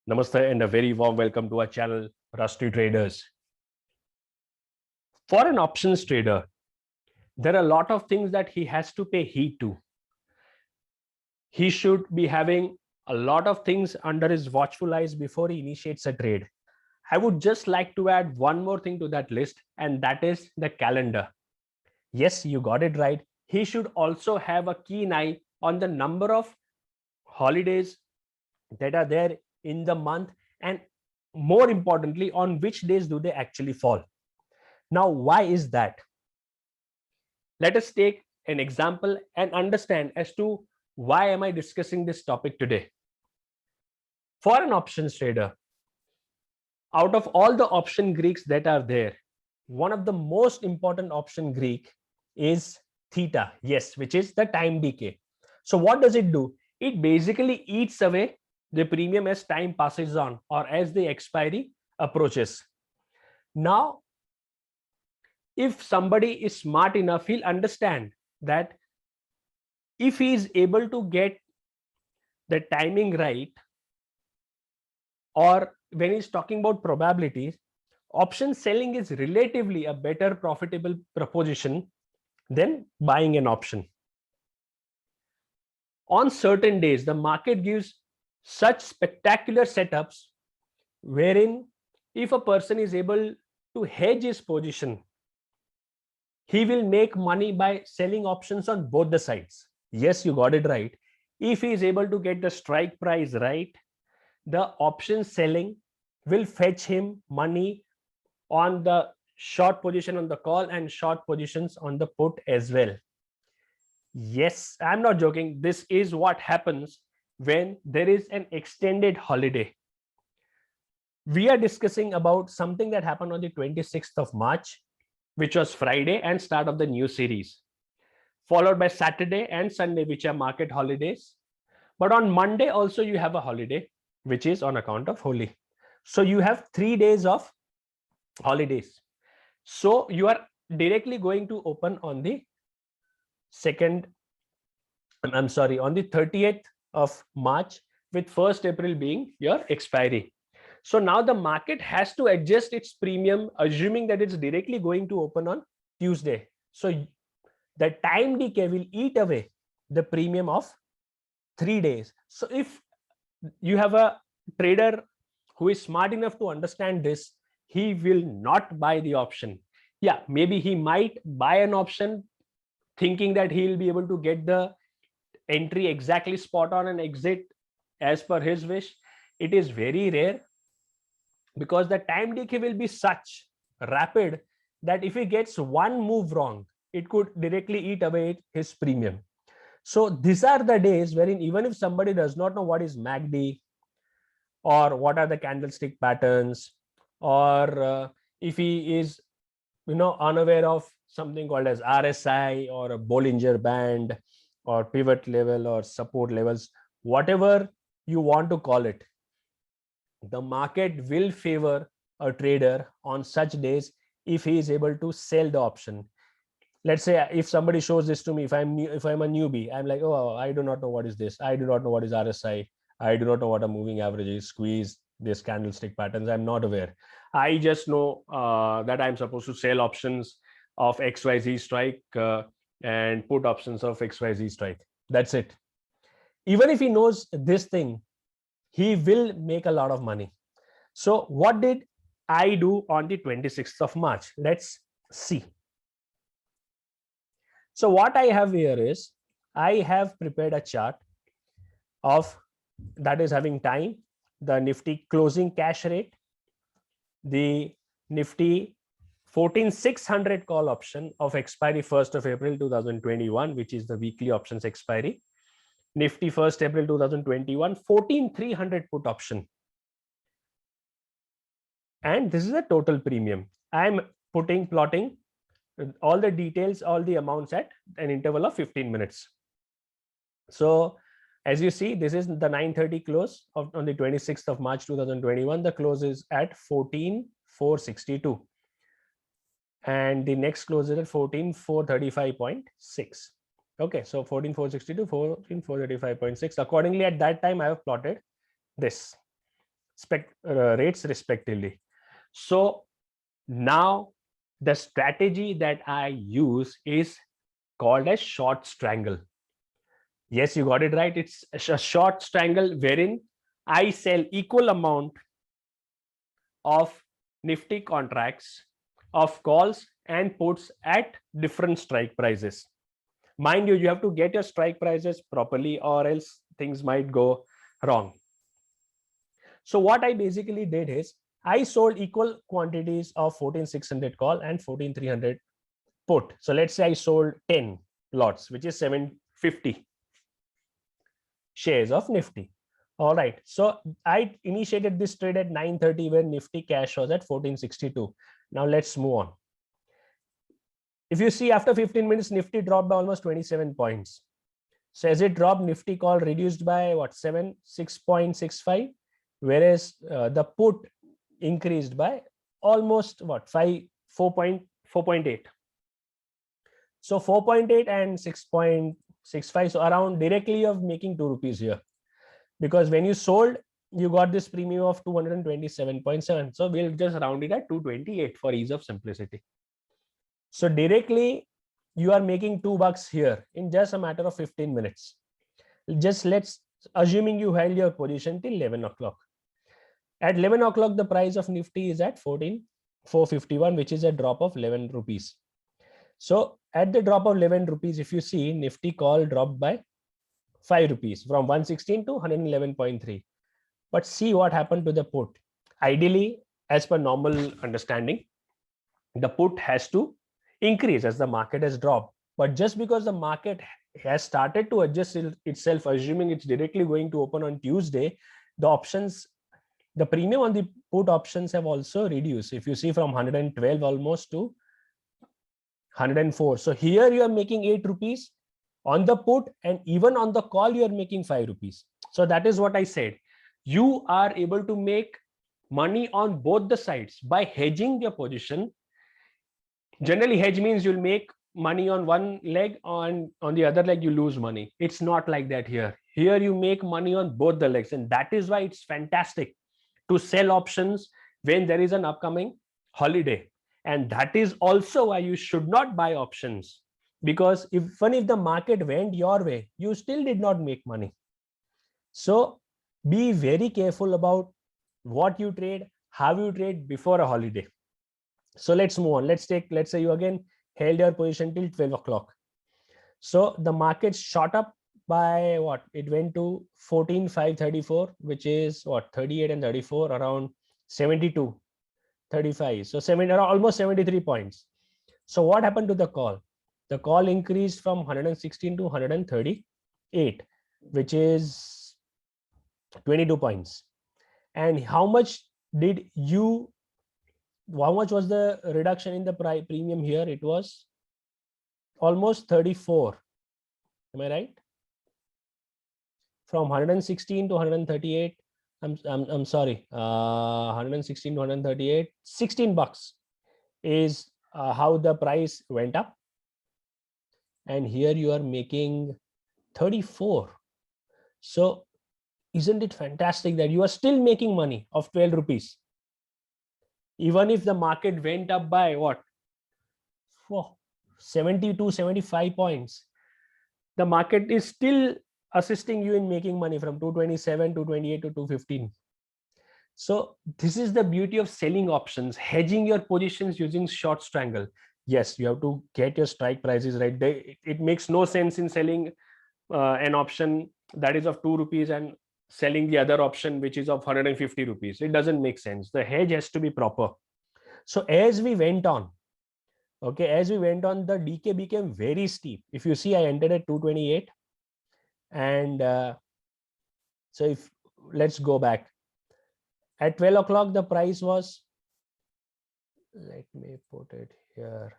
Namaste and a very warm welcome to our channel, Rusty Traders. For an options trader, there are a lot of things that he has to pay heed to. He should be having a lot of things under his watchful eyes before he initiates a trade. I would just like to add one more thing to that list, and that is the calendar. Yes, you got it right. He should also have a keen eye on the number of holidays that are there in the month, and more importantly, on which days do they actually fall. Now, why is that? Let us take an example and understand as to why am I discussing this topic today. For an options trader, out of all the option Greeks that are there, one of the most important option Greek is theta, yes, which is the time decay. So what does it do? It basically eats away the premium as time passes on or as the expiry approaches. Now, if somebody is smart enough, he'll understand that if he is able to get the timing right, or when he's talking about probabilities, option selling is relatively a better profitable proposition than buying an option. On certain days, the market gives such spectacular setups wherein if a person is able to hedge his position, he will make money by selling options on both the sides. Yes, you got it right. If he is able to get the strike price right, the option selling will fetch him money on the short position on the call and short positions on the put as well. Yes, I'm not joking. This is what happens when there is an extended holiday. We are discussing about something that happened on the 26th of March, which was Friday and start of the new series, followed by Saturday and Sunday, which are market holidays. But on Monday also you have a holiday, which is on account of Holi. So you have 3 days of holidays. So you are directly going to open on the on the 30th of March, with 1st April being your expiry. So now the market has to adjust its premium, assuming that it's directly going to open on Tuesday. So the time decay will eat away the premium of 3 days. So if you have a trader who is smart enough to understand this, he will not buy the option. Yeah, maybe he might buy an option thinking that he'll be able to get the entry exactly spot on and exit as per his wish. It is very rare, because the time decay will be such rapid that if he gets one move wrong, it could directly eat away his premium. So these are the days wherein even if somebody does not know what is MACD or what are the candlestick patterns, or if he is unaware of something called as RSI or a Bollinger Band or pivot level or support levels, whatever you want to call it, the market will favor a trader on such days if he is able to sell the option. Let's say if somebody shows this to me, if I'm a newbie, I'm like, oh, I do not know what is this. I do not know what is RSI. I do not know what a moving average is, squeeze, this candlestick patterns. I'm not aware. I just know that I'm supposed to sell options of XYZ strike and put options of XYZ strike. That's it. Even if he knows this thing, he will make a lot of money. So what did I do on the 26th of March? Let's see. So what I have here is, I have prepared a chart of that is having time, the Nifty closing cash rate, the Nifty 14600 call option of expiry 1st of April 2021, which is the weekly options expiry, Nifty 1st April 2021 14300 put option, and this is a total premium. I'm plotting all the details, all the amounts at an interval of 15 minutes. So as you see, this is the 9:30 close on the 26th of March 2021. The close is at 14,462 and the next close is at 14,435.6. Okay, so 14,462, 14,435.6. Accordingly, at that time I have plotted this. rates respectively. So now the strategy that I use is called as short strangle. Yes, you got it right. It's a short strangle wherein I sell equal amount of Nifty contracts of calls and puts at different strike prices. Mind you, you have to get your strike prices properly or else things might go wrong. So what I basically did is I sold equal quantities of 14600 call and 14300 put. So let's say I sold 10 lots, which is 750 shares of Nifty. All right. So I initiated this trade at 9:30 when Nifty cash was at 1462. Now let's move on. If you see after 15 minutes, Nifty dropped by almost 27 points. So as it dropped, Nifty call reduced by what, 6.65, whereas the put increased by almost what, 4.8. So 4.8 and 6.65, so around directly of making 2 rupees here, because when you sold, you got this premium of 227.7. So we'll just round it at 228 for ease of simplicity. So directly you are making $2 here in just a matter of 15 minutes. Just let's assuming you held your position till 11 o'clock. At 11 o'clock, the price of Nifty is at 14,451, which is a drop of 11 rupees. So at the drop of 11 rupees, if you see, Nifty call dropped by 5 rupees from 116 to 111.3. But see what happened to the put. Ideally, as per normal understanding, the put has to increase as the market has dropped. But just because the market has started to adjust itself, assuming it's directly going to open on Tuesday, the options, the premium on the put options have also reduced. If you see from 112 almost to 104. So here you are making 8 rupees on the put, and even on the call, you are making 5 rupees. So that is what I said. You are able to make money on both the sides by hedging your position. Generally, hedge means you'll make money on one leg, on the other leg you lose money. It's not like that here. Here you make money on both the legs, and that is why it's fantastic to sell options when there is an upcoming holiday. And that is also why you should not buy options, because even if the market went your way, you still did not make money. So be very careful about what you trade, how you trade before a holiday. So let's move on. Let's say you again held your position till 12 o'clock. So the market shot up by what? It went to 14,534, which is what, 38 and 34, around 72, 35. So almost 73 points. So what happened to the call? The call increased from 116 to 138, which is 22 points. And how much was the reduction in the premium here? It was almost 34. Am I right? From 116 to 138. I'm sorry. 116 to 138. $16 is how the price went up. And here you are making 34. So isn't it fantastic that you are still making money of 12 rupees? Even if the market went up by what? 72, 75 points. The market is still assisting you in making money from 227, 228 to 215. So this is the beauty of selling options, hedging your positions using short strangle. Yes, you have to get your strike prices right. It makes no sense in selling an option that is of 2 rupees and selling the other option which is of 150 rupees. It doesn't make sense. The hedge has to be proper. So as we went on, the decay became very steep. If you see, I entered at 228, and so if let's go back at 12 o'clock, the price was, let me put it here,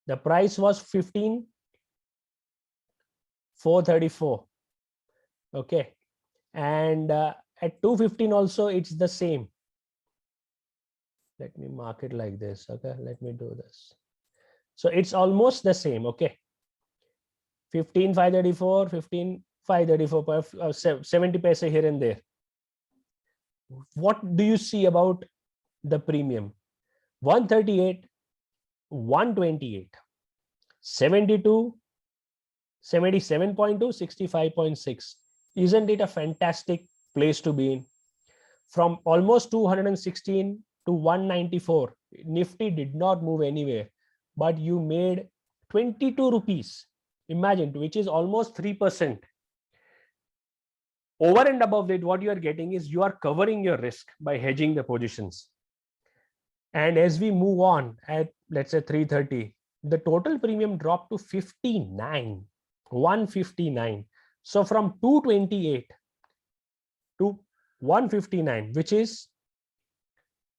the price was 15,434. Okay, and at 215 also it's the same. Let me mark it like this. Okay, let me do this. So it's almost the same. Okay, 15,534, 15,534, 70 paise here and there. what do you see about the premium? 138, 128, 72, 77.2, 65.6. Isn't it a fantastic place to be in? From almost 216 to 194, Nifty did not move anywhere, but you made 22 rupees. Imagine, which is almost 3%. Over and above it, what you are getting is you are covering your risk by hedging the positions. And as we move on at, let's say, 330, the total premium dropped to 59, 159. So from 228 to 159, which is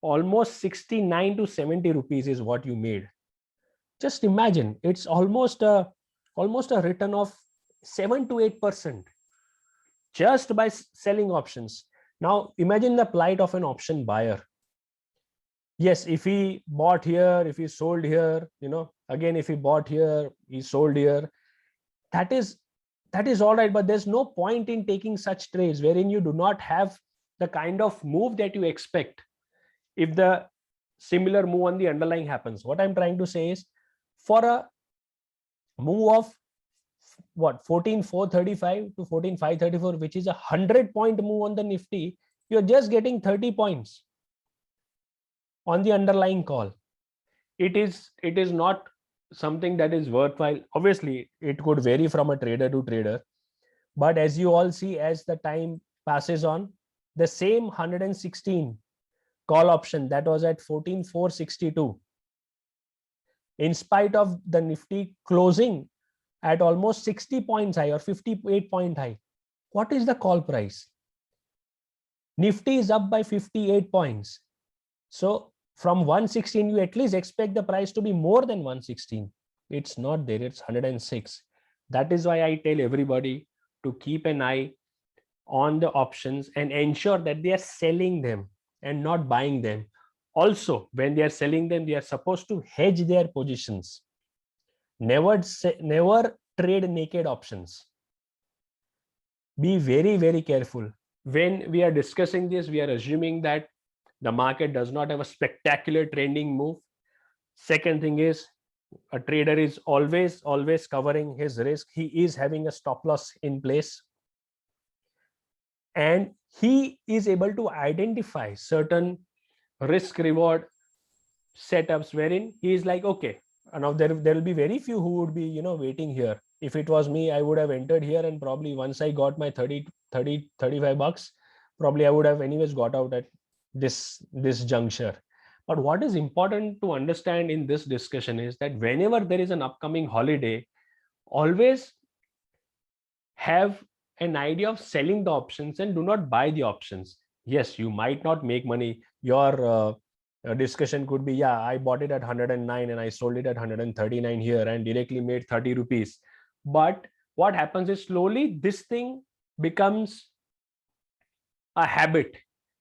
almost 69 to 70 rupees is what you made. Just imagine, it's almost a return of 7 to 8% just by selling options. Now imagine the plight of an option buyer. Yes, if he bought here, if he sold here, again, if he bought here, he sold here, that is all right, but there's no point in taking such trades wherein you do not have the kind of move that you expect if the similar move on the underlying happens. What I'm trying to say is, for a move of what, 14,435 to 14,534, which is a 100-point move on the Nifty, you're just getting 30 points on the underlying call. It is not something that is worthwhile. Obviously, it could vary from a trader to trader, but as you all see, as the time passes on, the same 116 call option that was at 14,462, in spite of the Nifty closing at almost 60 points high or 58 point high, what is the call price? Nifty is up by 58 points. So from 116, you at least expect the price to be more than 116. It's not there, it's 106. That is why I tell everybody to keep an eye on the options and ensure that they are selling them and not buying them. Also, when they are selling them, they are supposed to hedge their positions. Never trade naked options. Be very, very careful. When we are discussing this, we are assuming that the market does not have a spectacular trending move. Second thing is, a trader is always covering his risk. He is having a stop loss in place, and he is able to identify certain risk reward setups wherein he is like, okay, now there will be very few who would be waiting here. If it was me, I would have entered here, and probably once I got my 35 bucks, probably I would have anyways got out at this juncture. But what is important to understand in this discussion is that whenever there is an upcoming holiday, always have an idea of selling the options and do not buy the options. Yes, you might not make money. Your discussion could be, yeah, I bought it at 109 and I sold it at 139 here and directly made 30 rupees. But what happens is, slowly this thing becomes a habit,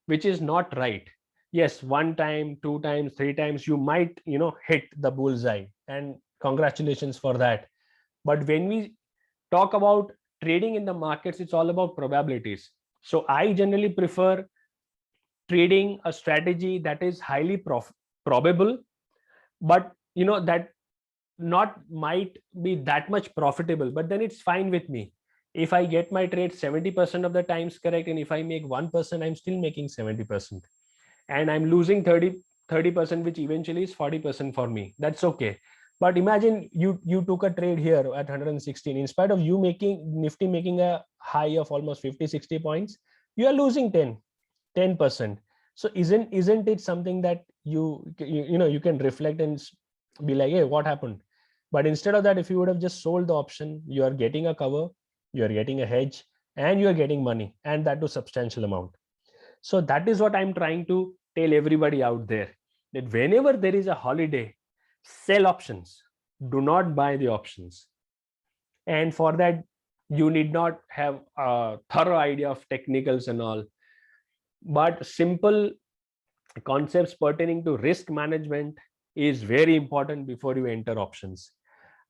which is not right. Yes, one time, two times, three times, you might hit the bullseye, and congratulations for that. But when we talk about trading in the markets, it's all about probabilities. So I generally prefer trading a strategy that is highly probable, but that not might be that much profitable, but then it's fine with me. If I get my trade 70% of the times correct, and if I make 1%, I'm still making 70%, and I'm losing 30%, which eventually is 40% for me. That's okay. But imagine you took a trade here at 116. In spite of you making Nifty making a high of almost 50-60 points, you are losing 10%. So isn't it something that you can reflect and be like, hey, what happened? But instead of that, if you would have just sold the option, you are getting a cover, you are getting a hedge, and you are getting money, and that to substantial amount. So that is what I'm trying to tell everybody out there, that whenever there is a holiday, sell options, do not buy the options. And for that, you need not have a thorough idea of technicals and all, but simple concepts pertaining to risk management is very important before you enter options.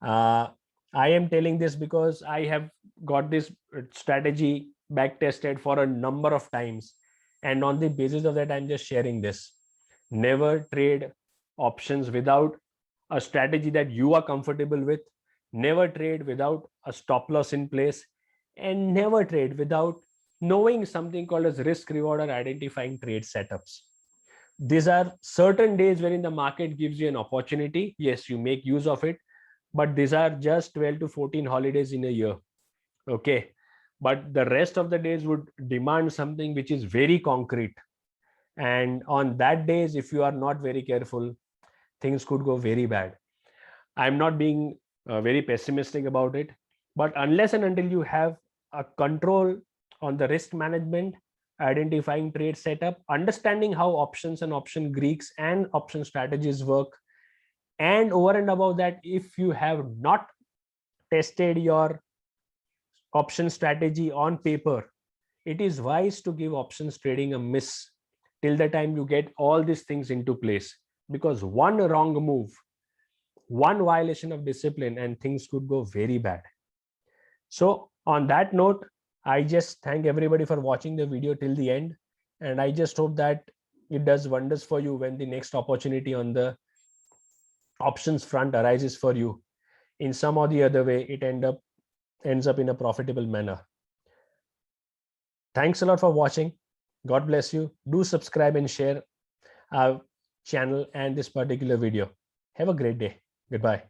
I am telling this because I have got this strategy back tested for a number of times, And on the basis of that, I'm just sharing this. Never trade options without a strategy that you are comfortable with. Never trade without a stop loss in place, and never trade without knowing something called as risk reward or identifying trade setups. These are certain days wherein the market gives you an opportunity. Yes, you make use of it, but these are just 12 to 14 holidays in a year. Okay. But the rest of the days would demand something which is very concrete. And on that days, if you are not very careful, things could go very bad. I'm not being very pessimistic about it, but unless and until you have a control on the risk management, identifying trade setup, understanding how options and option Greeks and option strategies work, and over and above that, if you have not tested your option strategy on paper, it is wise to give options trading a miss till the time you get all these things into place, because one wrong move, one violation of discipline, and things could go very bad. So on that note, I just thank everybody for watching the video till the end, and I just hope that it does wonders for you when the next opportunity on the options front arises for you. In some or the other way, it ends up in a profitable manner. Thanks a lot for watching. God bless you. Do subscribe and share our channel and this particular video. Have a great day. Goodbye.